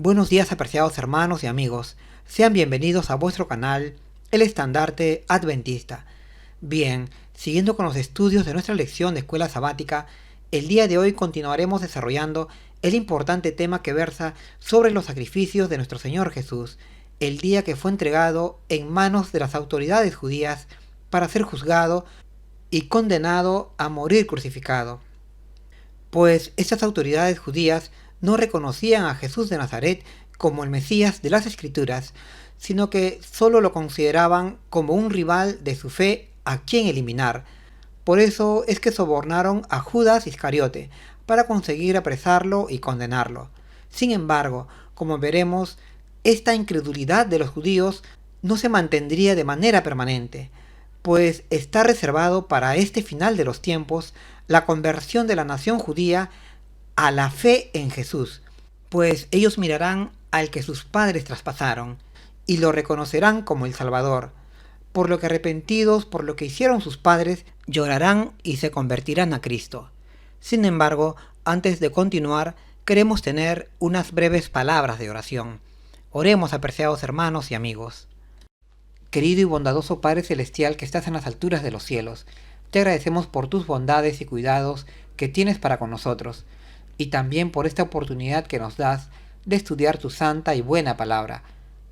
Buenos días, apreciados hermanos y amigos. Sean bienvenidos a vuestro canal, El Estandarte Adventista. Bien, siguiendo con los estudios de nuestra lección de escuela sabática, el día de hoy continuaremos desarrollando el importante tema que versa sobre los sacrificios de nuestro Señor Jesús, el día que fue entregado en manos de las autoridades judías para ser juzgado y condenado a morir crucificado. Pues estas autoridades judías no reconocían a Jesús de Nazaret como el Mesías de las Escrituras, sino que solo lo consideraban como un rival de su fe a quien eliminar. Por eso es que sobornaron a Judas Iscariote para conseguir apresarlo y condenarlo. Sin embargo, como veremos, esta incredulidad de los judíos no se mantendría de manera permanente, pues está reservado para este final de los tiempos la conversión de la nación judía a la fe en Jesús, pues ellos mirarán al que sus padres traspasaron y lo reconocerán como el Salvador, por lo que arrepentidos por lo que hicieron sus padres, llorarán y se convertirán a Cristo. Sin embargo, antes de continuar, queremos tener unas breves palabras de oración. Oremos, apreciados hermanos y amigos. Querido y bondadoso Padre Celestial que estás en las alturas de los cielos, te agradecemos por tus bondades y cuidados que tienes para con nosotros, y también por esta oportunidad que nos das de estudiar tu santa y buena palabra,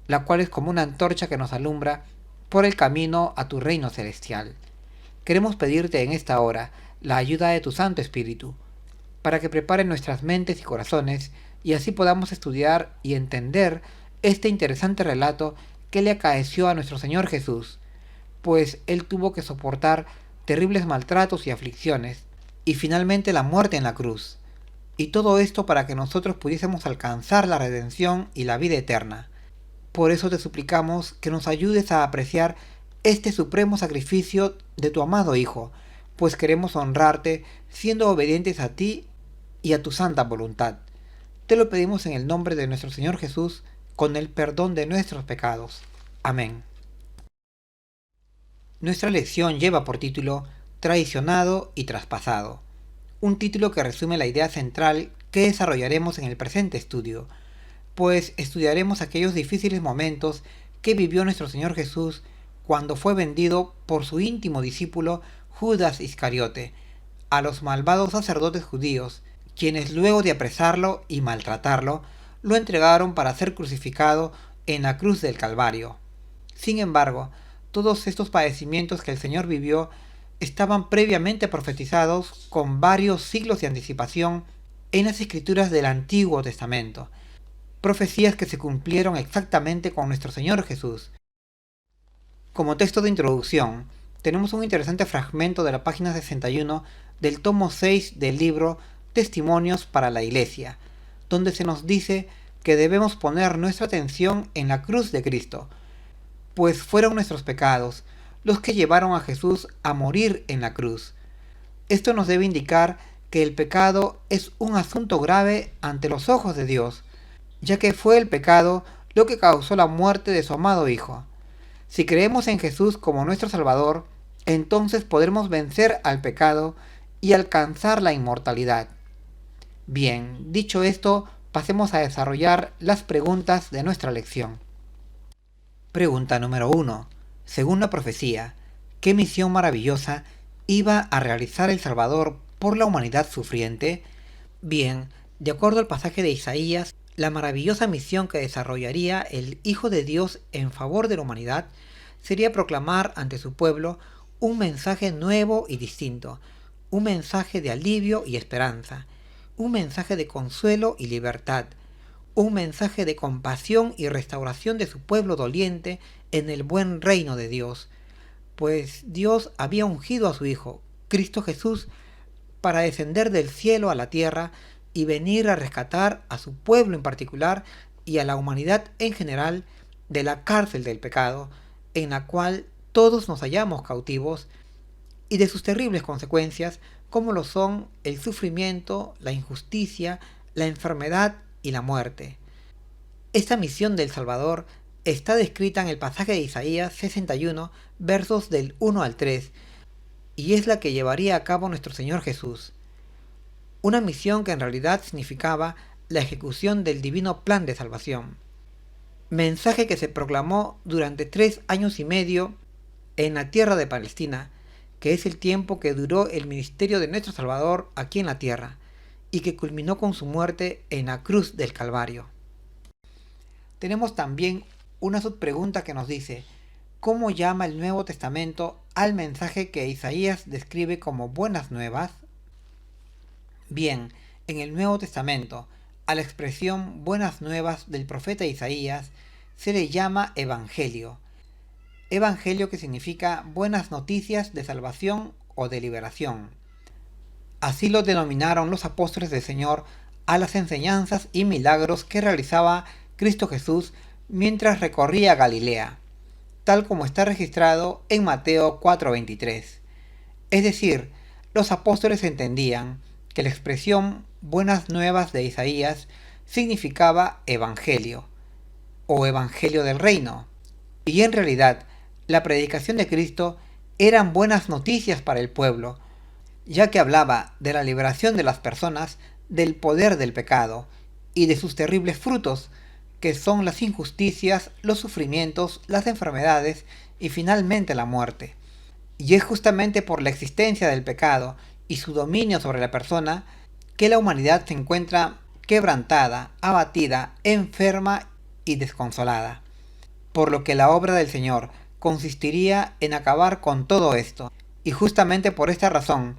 la cual es como una antorcha que nos alumbra por el camino a tu reino celestial. Queremos pedirte en esta hora la ayuda de tu Santo Espíritu, para que prepare nuestras mentes y corazones, y así podamos estudiar y entender este interesante relato que le acaeció a nuestro Señor Jesús, pues Él tuvo que soportar terribles maltratos y aflicciones, y finalmente la muerte en la cruz, y todo esto para que nosotros pudiésemos alcanzar la redención y la vida eterna. Por eso te suplicamos que nos ayudes a apreciar este supremo sacrificio de tu amado Hijo, pues queremos honrarte siendo obedientes a ti y a tu santa voluntad. Te lo pedimos en el nombre de nuestro Señor Jesús, con el perdón de nuestros pecados. Amén. Nuestra lección lleva por título Traicionado y traspasado, un título que resume la idea central que desarrollaremos en el presente estudio, pues estudiaremos aquellos difíciles momentos que vivió nuestro Señor Jesús cuando fue vendido por su íntimo discípulo Judas Iscariote a los malvados sacerdotes judíos, quienes luego de apresarlo y maltratarlo, lo entregaron para ser crucificado en la cruz del Calvario. Sin embargo, todos estos padecimientos que el Señor vivió estaban previamente profetizados con varios siglos de anticipación en las escrituras del Antiguo Testamento, profecías que se cumplieron exactamente con nuestro Señor Jesús. Como texto de introducción, tenemos un interesante fragmento de la página 61 del tomo 6 del libro Testimonios para la Iglesia, donde se nos dice que debemos poner nuestra atención en la cruz de Cristo, pues fueron nuestros pecados los que llevaron a Jesús a morir en la cruz. Esto nos debe indicar que el pecado es un asunto grave ante los ojos de Dios, ya que fue el pecado lo que causó la muerte de su amado Hijo. Si creemos en Jesús como nuestro Salvador, entonces podremos vencer al pecado y alcanzar la inmortalidad. Bien, dicho esto, pasemos a desarrollar las preguntas de nuestra lección. Pregunta número 1. Según la profecía, ¿qué misión maravillosa iba a realizar el Salvador por la humanidad sufriente? Bien, de acuerdo al pasaje de Isaías, la maravillosa misión que desarrollaría el Hijo de Dios en favor de la humanidad sería proclamar ante su pueblo un mensaje nuevo y distinto, un mensaje de alivio y esperanza, un mensaje de consuelo y libertad, un mensaje de compasión y restauración de su pueblo doliente en el buen reino de Dios, pues Dios había ungido a su Hijo, Cristo Jesús, para descender del cielo a la tierra y venir a rescatar a su pueblo en particular y a la humanidad en general de la cárcel del pecado, en la cual todos nos hallamos cautivos, y de sus terribles consecuencias, como lo son el sufrimiento, la injusticia, la enfermedad y la muerte. Esta misión del Salvador está descrita en el pasaje de Isaías 61, versos del 1 al 3, y es la que llevaría a cabo nuestro Señor Jesús. Una misión que en realidad significaba la ejecución del divino plan de salvación. Mensaje que se proclamó durante 3 años y medio en la tierra de Palestina, que es el tiempo que duró el ministerio de nuestro Salvador aquí en la tierra, y que culminó con su muerte en la cruz del Calvario. Tenemos también una subpregunta que nos dice: ¿cómo llama el Nuevo Testamento al mensaje que Isaías describe como buenas nuevas? Bien, en el Nuevo Testamento, a la expresión buenas nuevas del profeta Isaías se le llama evangelio. Evangelio, que significa buenas noticias de salvación o de liberación. Así lo denominaron los apóstoles del Señor a las enseñanzas y milagros que realizaba Cristo Jesús mientras recorría Galilea, tal como está registrado en Mateo 4:23. Es decir, los apóstoles entendían que la expresión buenas nuevas de Isaías significaba evangelio o evangelio del reino, y en realidad la predicación de Cristo eran buenas noticias para el pueblo, ya que hablaba de la liberación de las personas del poder del pecado y de sus terribles frutos, que son las injusticias, los sufrimientos, las enfermedades y finalmente la muerte. Y es justamente por la existencia del pecado y su dominio sobre la persona que la humanidad se encuentra quebrantada, abatida, enferma y desconsolada. Por lo que la obra del Señor consistiría en acabar con todo esto. Y justamente por esta razón,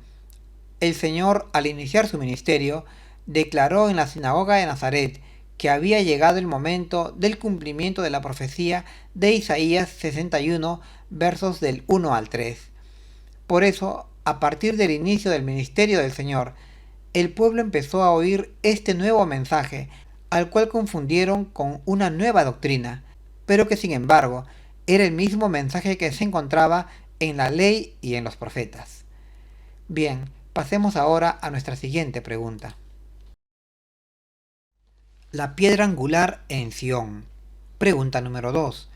el Señor, al iniciar su ministerio, declaró en la sinagoga de Nazaret que había llegado el momento del cumplimiento de la profecía de Isaías 61, versos del 1 al 3. Por eso, a partir del inicio del ministerio del Señor, el pueblo empezó a oír este nuevo mensaje, al cual confundieron con una nueva doctrina, pero que sin embargo era el mismo mensaje que se encontraba en la ley y en los profetas. Bien, pasemos ahora a nuestra siguiente pregunta. La piedra angular en Sión. Pregunta número 2.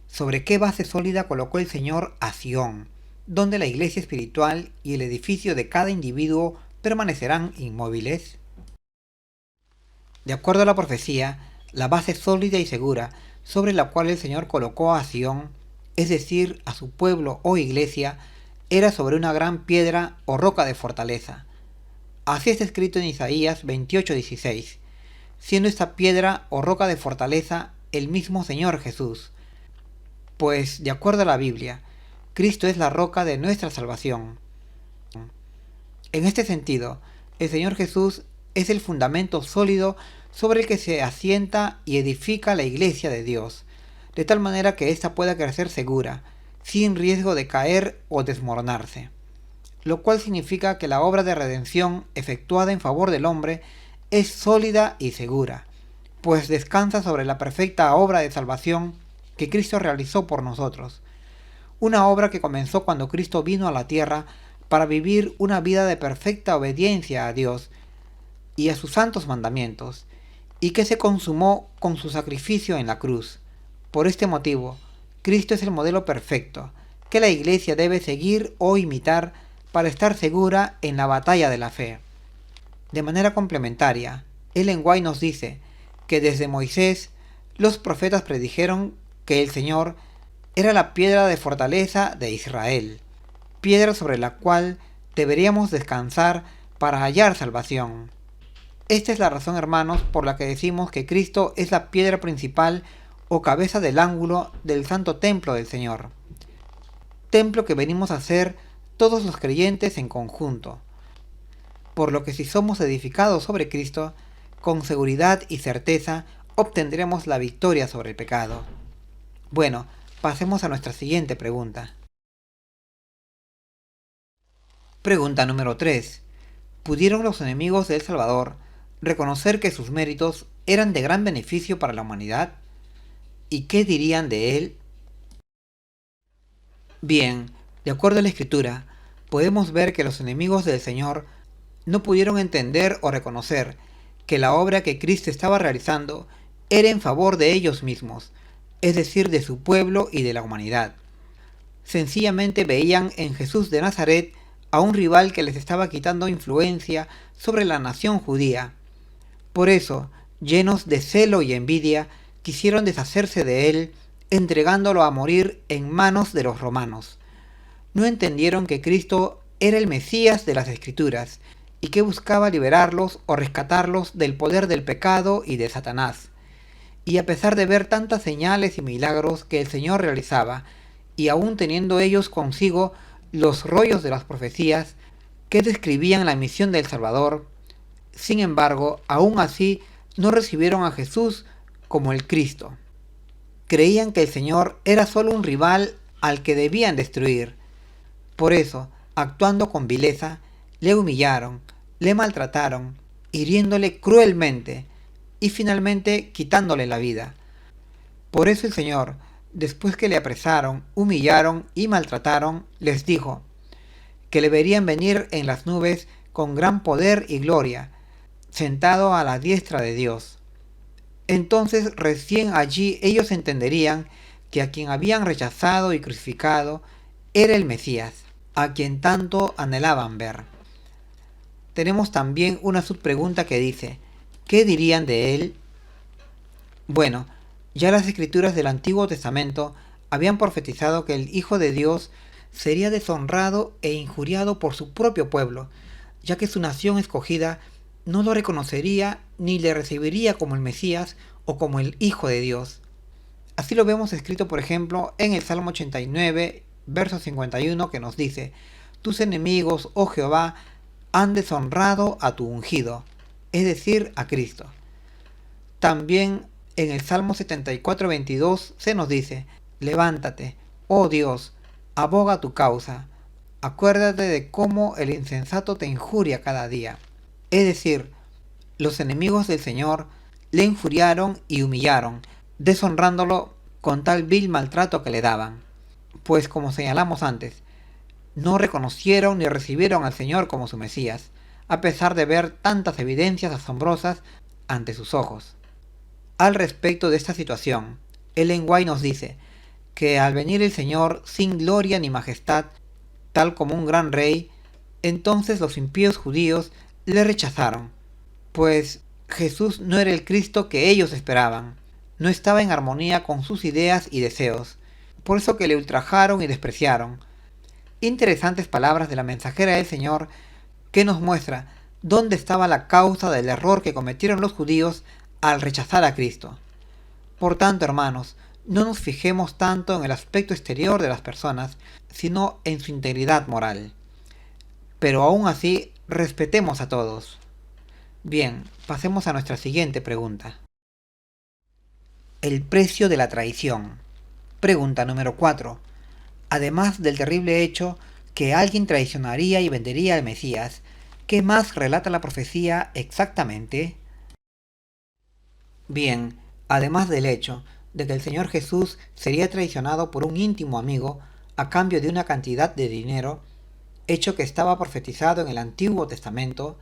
¿Sobre qué base sólida colocó el Señor a Sión, donde la iglesia espiritual y el edificio de cada individuo permanecerán inmóviles? De acuerdo a la profecía, la base sólida y segura sobre la cual el Señor colocó a Sión, es decir, a su pueblo o iglesia, era sobre una gran piedra o roca de fortaleza. Así está escrito en Isaías 28:16, siendo esta piedra o roca de fortaleza el mismo Señor Jesús. Pues, de acuerdo a la Biblia, Cristo es la roca de nuestra salvación. En este sentido, el Señor Jesús es el fundamento sólido sobre el que se asienta y edifica la iglesia de Dios, de tal manera que ésta pueda crecer segura, sin riesgo de caer o desmoronarse. Lo cual significa que la obra de redención efectuada en favor del hombre es sólida y segura, pues descansa sobre la perfecta obra de salvación que Cristo realizó por nosotros. Una obra que comenzó cuando Cristo vino a la tierra para vivir una vida de perfecta obediencia a Dios y a sus santos mandamientos, y que se consumó con su sacrificio en la cruz. Por este motivo, Cristo es el modelo perfecto que la Iglesia debe seguir o imitar para estar segura en la batalla de la fe. De manera complementaria, Ellen White nos dice que desde Moisés los profetas predijeron que el Señor era la piedra de fortaleza de Israel, piedra sobre la cual deberíamos descansar para hallar salvación. Esta es la razón, hermanos, por la que decimos que Cristo es la piedra principal o cabeza del ángulo del santo templo del Señor. Templo que venimos a ser todos los creyentes en conjunto. Por lo que si somos edificados sobre Cristo, con seguridad y certeza obtendremos la victoria sobre el pecado. Bueno, pasemos a nuestra siguiente pregunta. Pregunta número 3. ¿Pudieron los enemigos del Salvador reconocer que sus méritos eran de gran beneficio para la humanidad? ¿Y qué dirían de él? Bien, de acuerdo a la Escritura, podemos ver que los enemigos del Señor no pudieron entender o reconocer que la obra que Cristo estaba realizando era en favor de ellos mismos, es decir, de su pueblo y de la humanidad. Sencillamente veían en Jesús de Nazaret a un rival que les estaba quitando influencia sobre la nación judía. Por eso, llenos de celo y envidia, quisieron deshacerse de él, entregándolo a morir en manos de los romanos. No entendieron que Cristo era el Mesías de las Escrituras y que buscaba liberarlos o rescatarlos del poder del pecado y de Satanás. Y a pesar de ver tantas señales y milagros que el Señor realizaba, y aún teniendo ellos consigo los rollos de las profecías que describían la misión del Salvador, sin embargo, aún así no recibieron a Jesús como el Cristo. Creían que el Señor era solo un rival al que debían destruir. Por eso, actuando con vileza, le humillaron, le maltrataron, hiriéndole cruelmente y finalmente quitándole la vida. Por eso el Señor, después que le apresaron, humillaron y maltrataron, les dijo que le verían venir en las nubes con gran poder y gloria, sentado a la diestra de Dios. Entonces recién allí ellos entenderían que a quien habían rechazado y crucificado era el Mesías, a quien tanto anhelaban ver. Tenemos también una subpregunta que dice, ¿qué dirían de él? Bueno, ya las escrituras del Antiguo Testamento habían profetizado que el Hijo de Dios sería deshonrado e injuriado por su propio pueblo, ya que su nación escogida no lo reconocería ni le recibiría como el Mesías o como el Hijo de Dios. Así lo vemos escrito, por ejemplo, en el Salmo 89, verso 51, que nos dice, tus enemigos, oh Jehová, han deshonrado a tu ungido, es decir, a Cristo. También en el Salmo 74, 22 se nos dice, levántate, oh Dios, aboga tu causa, acuérdate de cómo el insensato te injuria cada día. Es decir, los enemigos del Señor le injuriaron y humillaron, deshonrándolo con tal vil maltrato que le daban. Pues como señalamos antes, no reconocieron ni recibieron al Señor como su Mesías, a pesar de ver tantas evidencias asombrosas ante sus ojos. Al respecto de esta situación, Ellen White nos dice que al venir el Señor sin gloria ni majestad, tal como un gran rey, entonces los impíos judíos le rechazaron, pues Jesús no era el Cristo que ellos esperaban, no estaba en armonía con sus ideas y deseos, por eso que le ultrajaron y despreciaron. Interesantes palabras de la mensajera del Señor que nos muestra dónde estaba la causa del error que cometieron los judíos al rechazar a Cristo. Por tanto, hermanos, no nos fijemos tanto en el aspecto exterior de las personas, sino en su integridad moral. Pero aún así, respetemos a todos. Bien, pasemos a nuestra siguiente pregunta. El precio de la traición. Pregunta número 4. Además del terrible hecho que alguien traicionaría y vendería al Mesías, ¿qué más relata la profecía exactamente? Bien, además del hecho de que el Señor Jesús sería traicionado por un íntimo amigo a cambio de una cantidad de dinero, hecho que estaba profetizado en el Antiguo Testamento,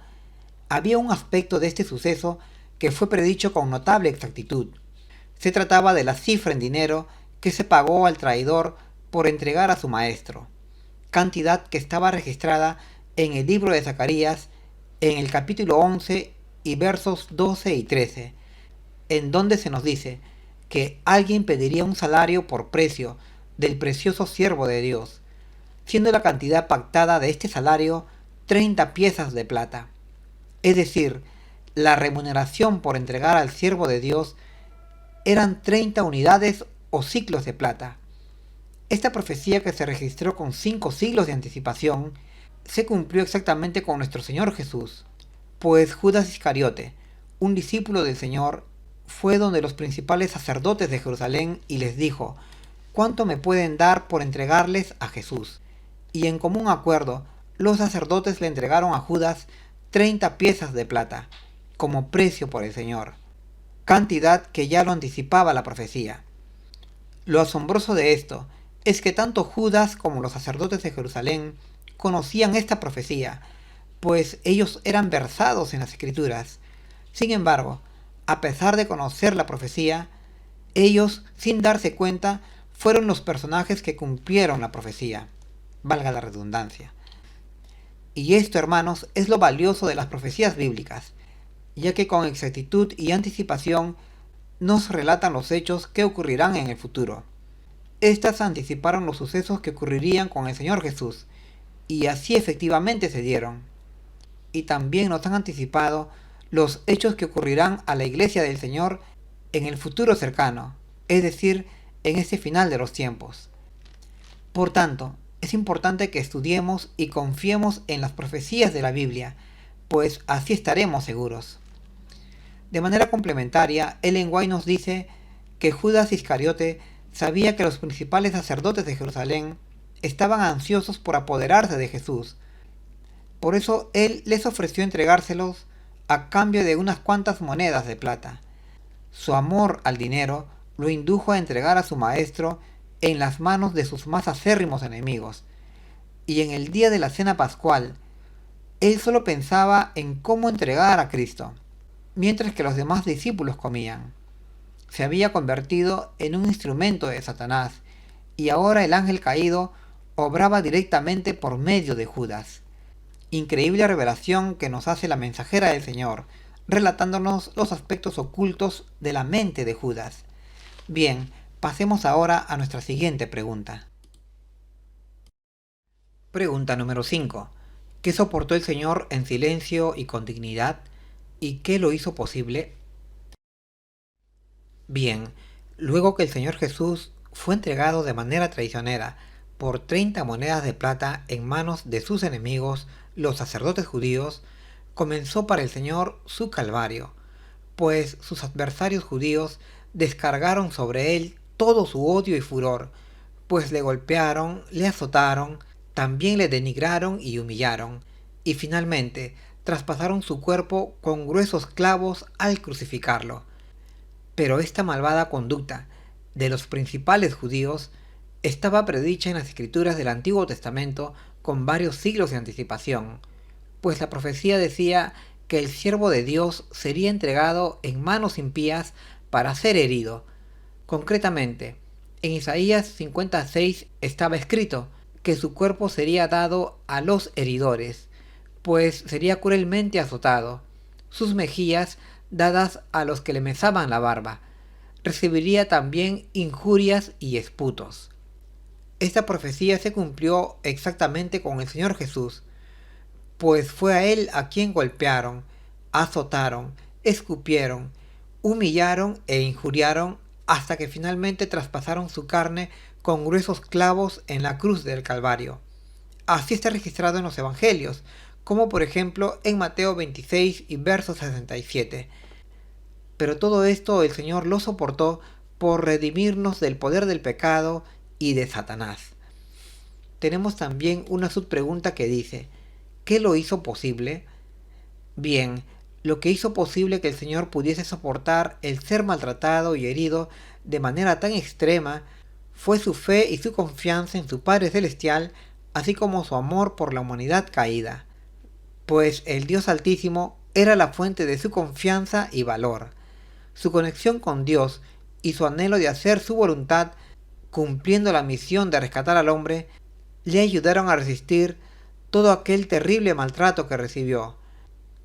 había un aspecto de este suceso que fue predicho con notable exactitud. Se trataba de la cifra en dinero que se pagó al traidor por entregar a su maestro, cantidad que estaba registrada en el libro de Zacarías en el capítulo 11 y versos 12 y 13, en donde se nos dice que alguien pediría un salario por precio del precioso siervo de Dios, siendo la cantidad pactada de este salario 30 piezas de plata. Es decir, la remuneración por entregar al siervo de Dios eran 30 unidades o ciclos de plata. Esta profecía, que se registró con 5 siglos de anticipación, se cumplió exactamente con nuestro Señor Jesús, pues Judas Iscariote, un discípulo del Señor, fue donde los principales sacerdotes de Jerusalén y les dijo, ¿cuánto me pueden dar por entregarles a Jesús? Y en común acuerdo, los sacerdotes le entregaron a Judas 30 piezas de plata, como precio por el Señor, cantidad que ya lo anticipaba la profecía. Lo asombroso de esto es que tanto Judas como los sacerdotes de Jerusalén conocían esta profecía, pues ellos eran versados en las Escrituras. Sin embargo, a pesar de conocer la profecía, ellos, sin darse cuenta, fueron los personajes que cumplieron la profecía, valga la redundancia. Y esto, hermanos, es lo valioso de las profecías bíblicas, ya que con exactitud y anticipación nos relatan los hechos que ocurrirán en el futuro. Estas anticiparon los sucesos que ocurrirían con el Señor Jesús, y así efectivamente se dieron. Y también nos han anticipado los hechos que ocurrirán a la Iglesia del Señor en el futuro cercano, es decir, en este final de los tiempos. Por tanto, es importante que estudiemos y confiemos en las profecías de la Biblia, pues así estaremos seguros. De manera complementaria, Ellen White nos dice que Judas Iscariote sabía que los principales sacerdotes de Jerusalén estaban ansiosos por apoderarse de Jesús. Por eso él les ofreció entregárselos a cambio de unas cuantas monedas de plata. Su amor al dinero lo indujo a entregar a su maestro en las manos de sus más acérrimos enemigos. Y en el día de la cena pascual, él solo pensaba en cómo entregar a Cristo, mientras que los demás discípulos comían. Se había convertido en un instrumento de Satanás, y ahora el ángel caído obraba directamente por medio de Judas. Increíble revelación que nos hace la mensajera del Señor, relatándonos los aspectos ocultos de la mente de Judas. Bien, pasemos ahora a nuestra siguiente pregunta. Pregunta número 5. ¿Qué soportó el Señor en silencio y con dignidad? ¿Y qué lo hizo posible? Bien, luego que el Señor Jesús fue entregado de manera traicionera por 30 monedas de plata en manos de sus enemigos, los sacerdotes judíos, comenzó para el Señor su calvario, pues sus adversarios judíos descargaron sobre él todo su odio y furor, pues le golpearon, le azotaron, también le denigraron y humillaron, y finalmente traspasaron su cuerpo con gruesos clavos al crucificarlo. Pero esta malvada conducta de los principales judíos estaba predicha en las escrituras del Antiguo Testamento con varios siglos de anticipación, pues la profecía decía que el siervo de Dios sería entregado en manos impías para ser herido. Concretamente, en Isaías 56 estaba escrito que su cuerpo sería dado a los heridores, pues sería cruelmente azotado, sus mejillas dadas a los que le mesaban la barba. Recibiría también injurias y esputos. Esta profecía se cumplió exactamente con el Señor Jesús, pues fue a él a quien golpearon, azotaron, escupieron, humillaron e injuriaron hasta que finalmente traspasaron su carne con gruesos clavos en la cruz del Calvario. Así está registrado en los Evangelios, como por ejemplo en Mateo 26 y verso 67. Pero todo esto el Señor lo soportó por redimirnos del poder del pecado y de Satanás. Tenemos también una subpregunta que dice, ¿qué lo hizo posible? Bien, lo que hizo posible que el Señor pudiese soportar el ser maltratado y herido de manera tan extrema fue su fe y su confianza en su Padre Celestial, así como su amor por la humanidad caída, pues el Dios Altísimo era la fuente de su confianza y valor. Su conexión con Dios y su anhelo de hacer su voluntad, cumpliendo la misión de rescatar al hombre, le ayudaron a resistir todo aquel terrible maltrato que recibió,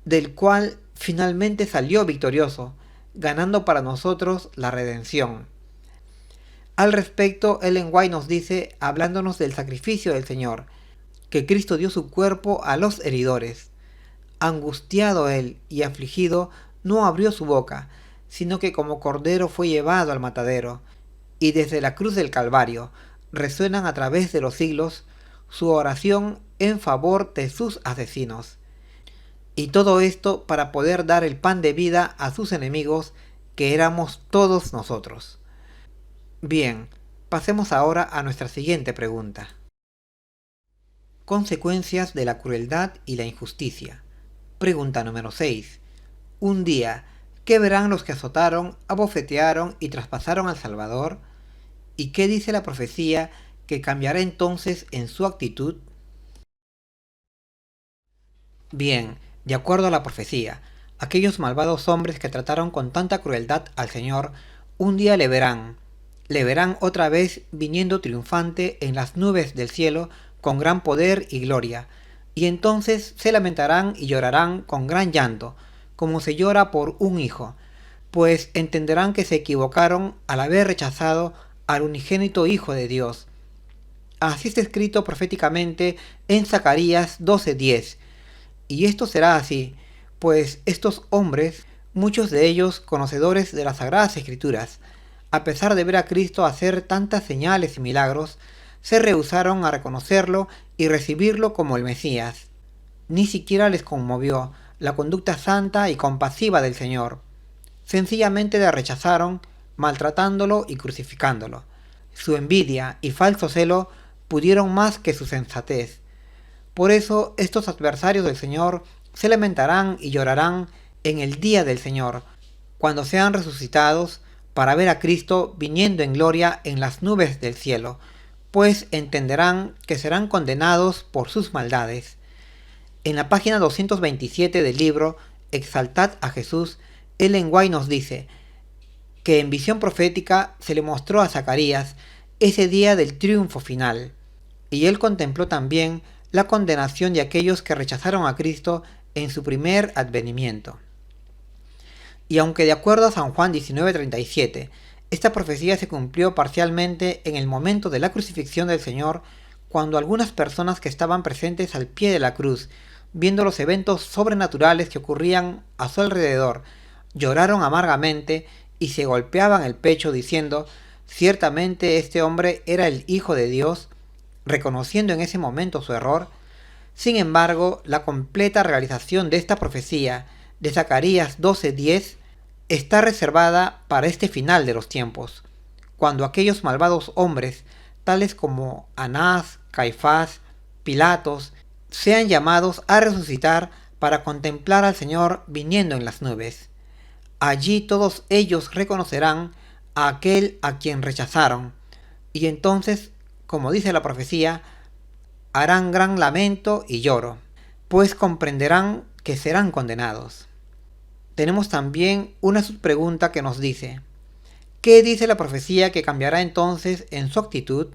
del cual finalmente salió victorioso, ganando para nosotros la redención. Al respecto, Ellen White nos dice, hablándonos del sacrificio del Señor, que Cristo dio su cuerpo a los heridores. Angustiado él y afligido, no abrió su boca, sino que como cordero fue llevado al matadero, y desde la cruz del Calvario resuenan a través de los siglos su oración en favor de sus asesinos. Y todo esto para poder dar el pan de vida a sus enemigos, que éramos todos nosotros. Bien, pasemos ahora a nuestra siguiente pregunta. Consecuencias de la crueldad y la injusticia. Pregunta número 6. Un día, ¿qué verán los que azotaron, abofetearon y traspasaron al Salvador? ¿Y qué dice la profecía que cambiará entonces en su actitud? Bien, de acuerdo a la profecía, aquellos malvados hombres que trataron con tanta crueldad al Señor, un día le verán otra vez viniendo triunfante en las nubes del cielo con gran poder y gloria, y entonces se lamentarán y llorarán con gran llanto, como se llora por un hijo, pues entenderán que se equivocaron al haber rechazado al unigénito Hijo de Dios. Así está escrito proféticamente en Zacarías 12:10. Y esto será así, pues estos hombres, muchos de ellos conocedores de las Sagradas Escrituras, a pesar de ver a Cristo hacer tantas señales y milagros, se rehusaron a reconocerlo y recibirlo como el Mesías. Ni siquiera les conmovió la conducta santa y compasiva del Señor. Sencillamente le rechazaron, maltratándolo y crucificándolo. Su envidia y falso celo pudieron más que su sensatez. Por eso estos adversarios del Señor se lamentarán y llorarán en el día del Señor, cuando sean resucitados para ver a Cristo viniendo en gloria en las nubes del cielo, pues entenderán que serán condenados por sus maldades. En la página 227 del libro Exaltad a Jesús, Ellen White nos dice que en visión profética se le mostró a Zacarías ese día del triunfo final, y él contempló también la condenación de aquellos que rechazaron a Cristo en su primer advenimiento. Y aunque de acuerdo a San Juan 19:37, esta profecía se cumplió parcialmente en el momento de la crucifixión del Señor, cuando algunas personas que estaban presentes al pie de la cruz, viendo los eventos sobrenaturales que ocurrían a su alrededor, lloraron amargamente y se golpeaban el pecho diciendo: ciertamente este hombre era el Hijo de Dios, reconociendo en ese momento su error. Sin embargo, la completa realización de esta profecía de Zacarías 12:10 está reservada para este final de los tiempos, cuando aquellos malvados hombres, tales como Anás, Caifás, Pilatos, sean llamados a resucitar para contemplar al Señor viniendo en las nubes. Allí todos ellos reconocerán a aquel a quien rechazaron, y entonces, como dice la profecía, harán gran lamento y lloro, pues comprenderán que serán condenados. Tenemos también una subpregunta que nos dice: ¿qué dice la profecía que cambiará entonces en su actitud?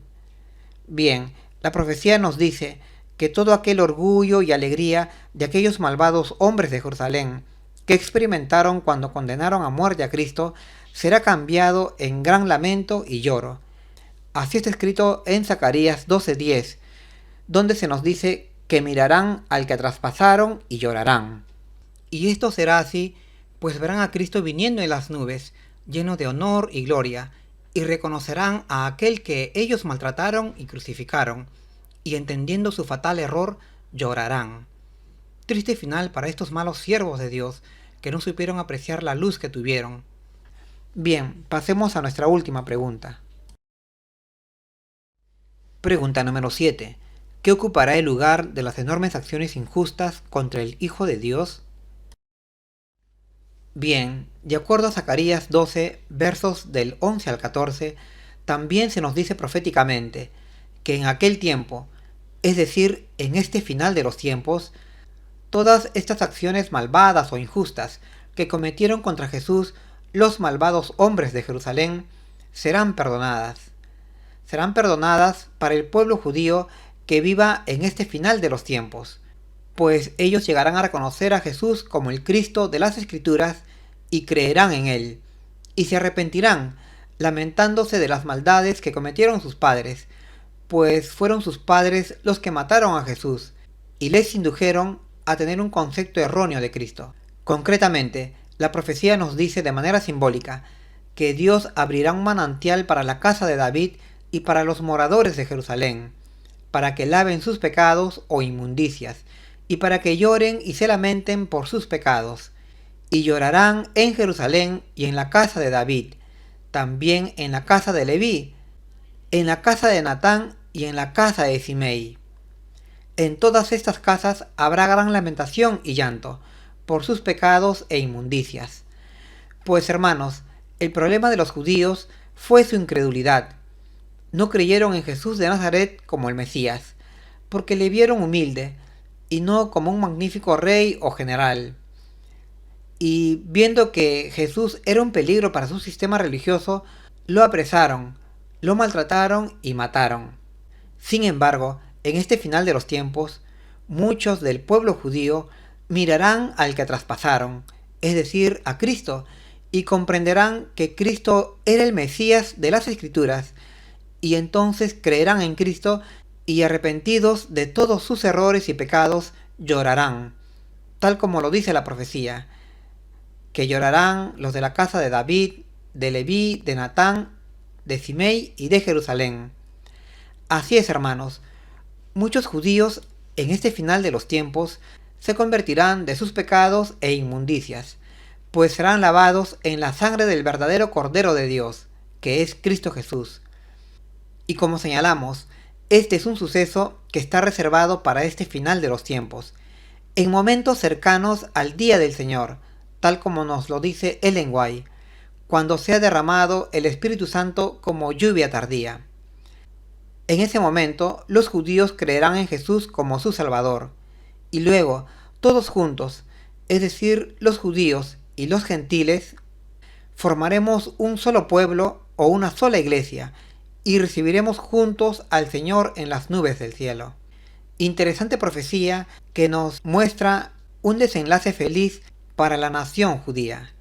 Bien, la profecía nos dice que todo aquel orgullo y alegría de aquellos malvados hombres de Jerusalén que experimentaron cuando condenaron a muerte a Cristo será cambiado en gran lamento y lloro. Así está escrito en Zacarías 12:10, donde se nos dice que mirarán al que traspasaron y llorarán. Y esto será así, pues verán a Cristo viniendo en las nubes, lleno de honor y gloria, y reconocerán a aquel que ellos maltrataron y crucificaron, y entendiendo su fatal error, llorarán. Triste final para estos malos siervos de Dios, que no supieron apreciar la luz que tuvieron. Bien, pasemos a nuestra última pregunta. Pregunta número 7. ¿Qué ocupará el lugar de las enormes acciones injustas contra el Hijo de Dios? Bien, de acuerdo a Zacarías 12, versos del 11 al 14, también se nos dice proféticamente que en aquel tiempo, es decir, en este final de los tiempos, todas estas acciones malvadas o injustas que cometieron contra Jesús los malvados hombres de Jerusalén serán perdonadas. Serán perdonadas para el pueblo judío que viva en este final de los tiempos, pues ellos llegarán a reconocer a Jesús como el Cristo de las Escrituras y creerán en él, y se arrepentirán, lamentándose de las maldades que cometieron sus padres, pues fueron sus padres los que mataron a Jesús y les indujeron a tener un concepto erróneo de Cristo. Concretamente, la profecía nos dice de manera simbólica que Dios abrirá un manantial para la casa de David y para los moradores de Jerusalén, para que laven sus pecados o inmundicias, y para que lloren y se lamenten por sus pecados. Y llorarán en Jerusalén y en la casa de David, también en la casa de Leví, en la casa de Natán y en la casa de Simei. En todas estas casas habrá gran lamentación y llanto, por sus pecados e inmundicias. Pues hermanos, el problema de los judíos fue su incredulidad. No creyeron en Jesús de Nazaret como el Mesías, porque le vieron humilde, y no como un magnífico rey o general. Y viendo que Jesús era un peligro para su sistema religioso, lo apresaron, lo maltrataron y mataron. Sin embargo, en este final de los tiempos, muchos del pueblo judío mirarán al que traspasaron es decir, a Cristo, y comprenderán que Cristo era el Mesías de las Escrituras, y entonces creerán en Cristo y arrepentidos de todos sus errores y pecados llorarán, tal como lo dice la profecía, que llorarán los de la casa de David, de Leví, de Natán, de Simei y de Jerusalén. Así es, hermanos, muchos judíos en este final de los tiempos se convertirán de sus pecados e inmundicias, pues serán lavados en la sangre del verdadero Cordero de Dios, que es Cristo Jesús. Y como señalamos, este es un suceso que está reservado para este final de los tiempos, en momentos cercanos al día del Señor, tal como nos lo dice Ellen White, cuando sea derramado el Espíritu Santo como lluvia tardía. En ese momento, los judíos creerán en Jesús como su Salvador, y luego, todos juntos, es decir, los judíos y los gentiles, formaremos un solo pueblo o una sola iglesia, y recibiremos juntos al Señor en las nubes del cielo. Interesante profecía que nos muestra un desenlace feliz para la nación judía.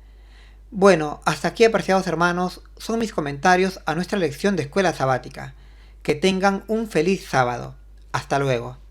Bueno, hasta aquí, apreciados hermanos, son mis comentarios a nuestra lección de escuela sabática. Que tengan un feliz sábado. Hasta luego.